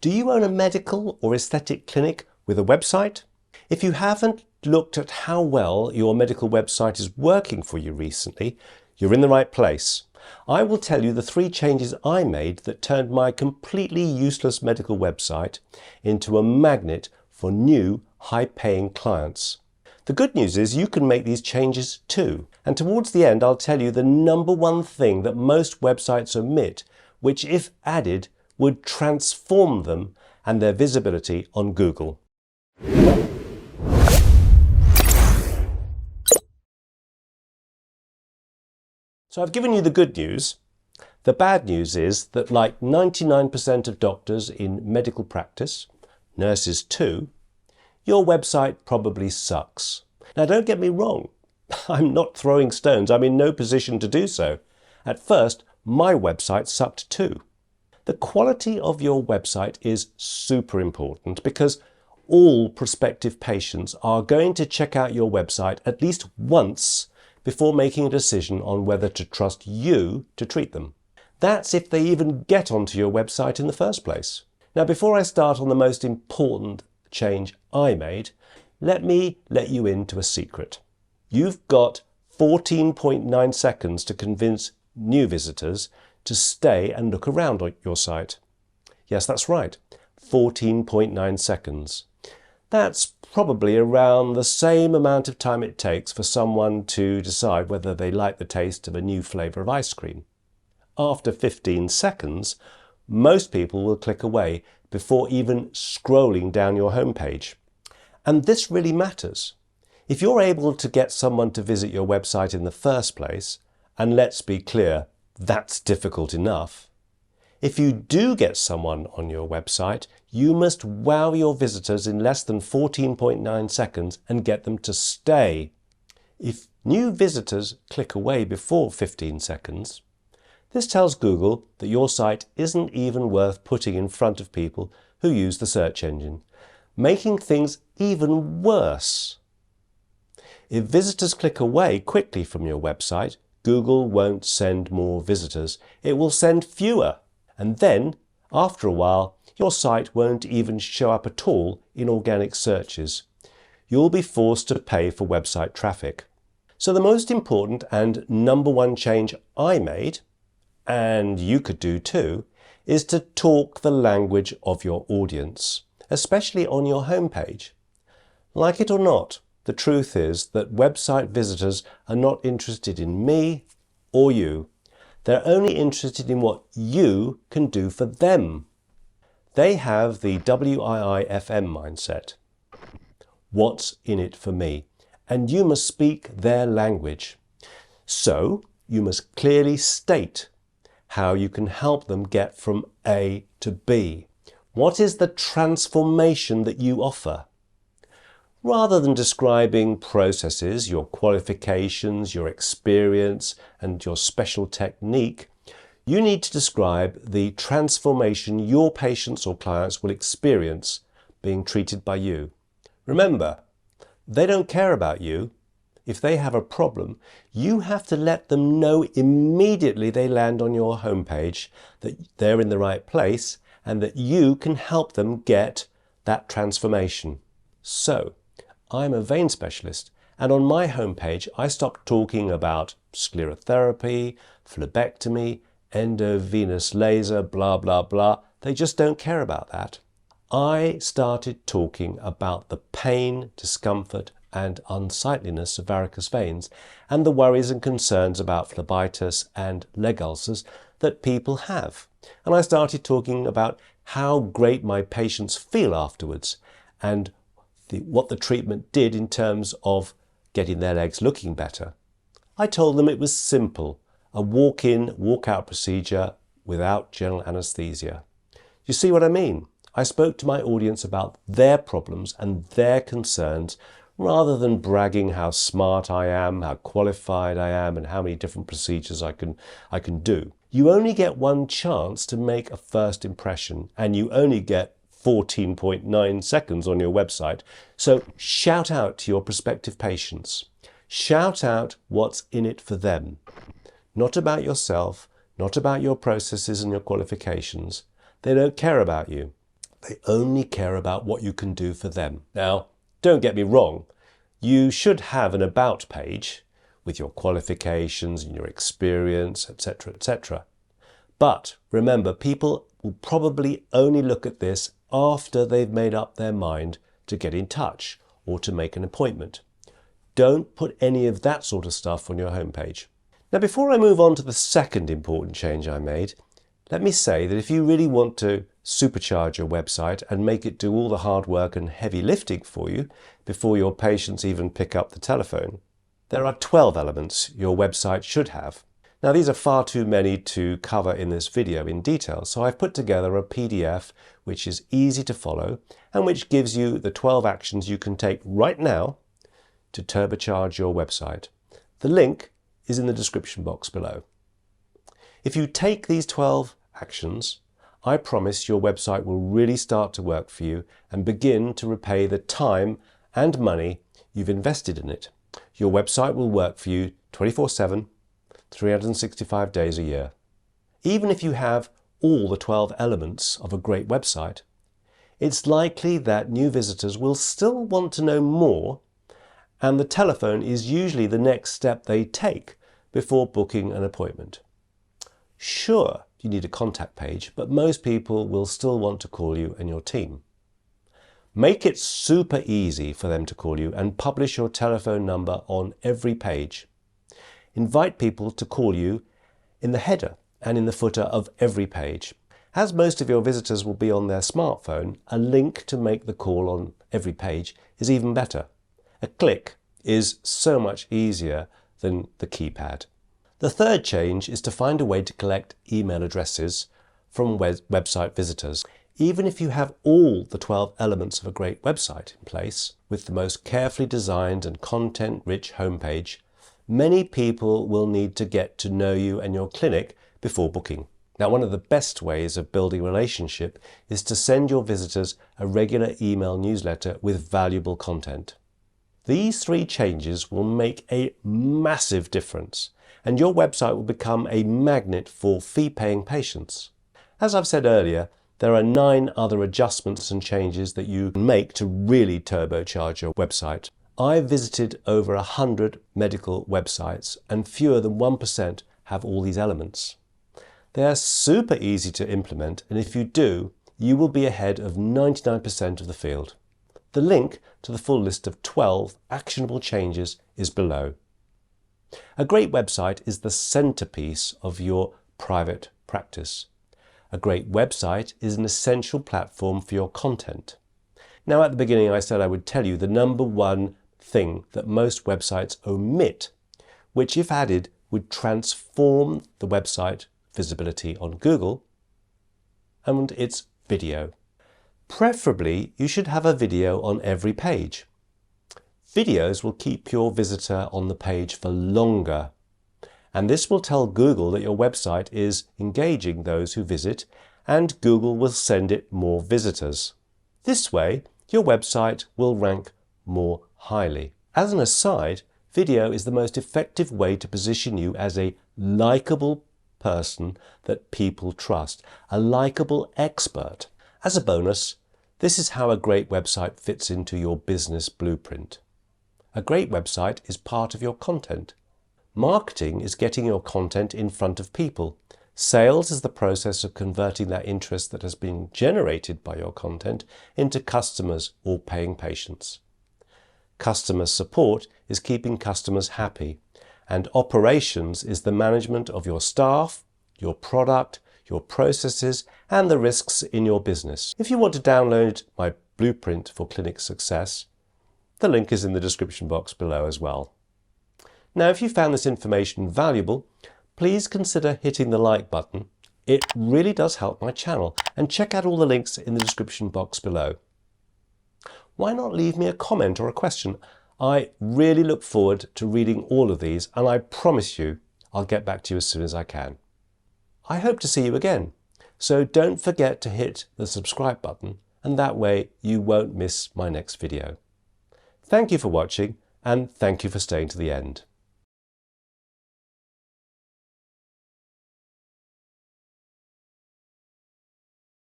Do you own a medical or aesthetic clinic with a website? If you haven't looked at how well your medical website is working for you recently, you're in the right place. I will tell you the 3 changes I made that turned my completely useless medical website into a magnet for new, high-paying clients. The good news is you can make these changes too. And towards the end, I'll tell you the #1 thing that most websites omit, which if added, would transform them and their visibility on Google. So I've given you the good news. The bad news is that like 99% of doctors in medical practice, nurses too, your website probably sucks. Now don't get me wrong, I'm not throwing stones, I'm in no position to do so. At first, my website sucked too. The quality of your website is super important because all prospective patients are going to check out your website at least once before making a decision on whether to trust you to treat them. That's if they even get onto your website in the first place. Now, before I start on the most important change I made, let me let you into a secret. You've got 14.9 seconds to convince new visitors to stay and look around on your site. Yes, that's right, 14.9 seconds. That's probably around the same amount of time it takes for someone to decide whether they like the taste of a new flavour of ice cream. After 15 seconds, most people will click away before even scrolling down your homepage. And this really matters. If you're able to get someone to visit your website in the first place, and let's be clear, that's difficult enough. If you do get someone on your website, you must wow your visitors in less than 14.9 seconds and get them to stay. If new visitors click away before 15 seconds, this tells Google that your site isn't even worth putting in front of people who use the search engine, making things even worse. If visitors click away quickly from your website, Google won't send more visitors. It will send fewer. And then, after a while, your site won't even show up at all in organic searches. You'll be forced to pay for website traffic. So the most important and #1 change I made, and you could do too, is to talk the language of your audience, especially on your homepage. Like it or not, the truth is that website visitors are not interested in me or you. They're only interested in what you can do for them. They have the WIIFM mindset. What's in it for me? And you must speak their language. So you must clearly state how you can help them get from A to B. What is the transformation that you offer? Rather than describing processes, your qualifications, your experience, and your special technique, you need to describe the transformation your patients or clients will experience being treated by you. Remember, they don't care about you. If they have a problem, you have to let them know immediately they land on your homepage that they're in the right place and that you can help them get that transformation. So, I'm a vein specialist, and on my homepage I stopped talking about sclerotherapy, phlebectomy, endovenous laser, blah blah blah. They just don't care about that. I started talking about the pain, discomfort and unsightliness of varicose veins and the worries and concerns about phlebitis and leg ulcers that people have. And I started talking about how great my patients feel afterwards and what the treatment did in terms of getting their legs looking better. I told them it was simple, a walk-in, walk-out procedure without general anaesthesia. You see what I mean? I spoke to my audience about their problems and their concerns rather than bragging how smart I am, how qualified I am, and how many different procedures I can do. You only get one chance to make a first impression, and you only get 14.9 seconds on your website. So shout out to your prospective patients. Shout out what's in it for them. Not about yourself, not about your processes and your qualifications. They don't care about you. They only care about what you can do for them. Now, don't get me wrong. You should have an about page with your qualifications and your experience, etc., etc. But remember, people will probably only look at this after they've made up their mind to get in touch or to make an appointment. Don't put any of that sort of stuff on your homepage. Now, before I move on to the second important change I made, let me say that if you really want to supercharge your website and make it do all the hard work and heavy lifting for you before your patients even pick up the telephone, there are 12 elements your website should have. Now, these are far too many to cover in this video in detail, so I've put together a PDF which is easy to follow and which gives you the 12 actions you can take right now to turbocharge your website. The link is in the description box below. If you take these 12 actions, I promise your website will really start to work for you and begin to repay the time and money you've invested in it. Your website will work for you 24/7, 365 days a year. Even if you have all the 12 elements of a great website, it's likely that new visitors will still want to know more, and the telephone is usually the next step they take before booking an appointment. Sure, you need a contact page, but most people will still want to call you and your team. Make it super easy for them to call you and publish your telephone number on every page. Invite people to call you in the header and in the footer of every page. As most of your visitors will be on their smartphone, a link to make the call on every page is even better. A click is so much easier than the keypad. The third change is to find a way to collect email addresses from website visitors. Even if you have all the 12 elements of a great website in place, with the most carefully designed and content-rich homepage, many people will need to get to know you and your clinic before booking. Now, one of the best ways of building a relationship is to send your visitors a regular email newsletter with valuable content. These 3 changes will make a massive difference, and your website will become a magnet for fee-paying patients. As I've said earlier, there are 9 other adjustments and changes that you can make to really turbocharge your website. I've visited over 100 medical websites, and fewer than 1% have all these elements. They are super easy to implement, and if you do, you will be ahead of 99% of the field. The link to the full list of 12 actionable changes is below. A great website is the centerpiece of your private practice. A great website is an essential platform for your content. Now, at the beginning I said I would tell you the number one thing that most websites omit, which if added would transform the website visibility on Google, and it's video. Preferably, you should have a video on every page. Videos will keep your visitor on the page for longer, and this will tell Google that your website is engaging those who visit, and Google will send it more visitors. This way, your website will rank more highly. As an aside, video is the most effective way to position you as a likable person that people trust, a likable expert. As a bonus, this is how a great website fits into your business blueprint. A great website is part of your content. Marketing is getting your content in front of people. Sales is the process of converting that interest that has been generated by your content into customers or paying patients. Customer support is keeping customers happy, and operations is the management of your staff, your product, your processes, and the risks in your business. If you want to download my blueprint for clinic success, the link is in the description box below as well. Now, if you found this information valuable, please consider hitting the like button. It really does help my channel, and check out all the links in the description box below. Why not leave me a comment or a question? I really look forward to reading all of these, and I promise you I'll get back to you as soon as I can. I hope to see you again, so don't forget to hit the subscribe button, and that way you won't miss my next video. Thank you for watching, and thank you for staying to the end.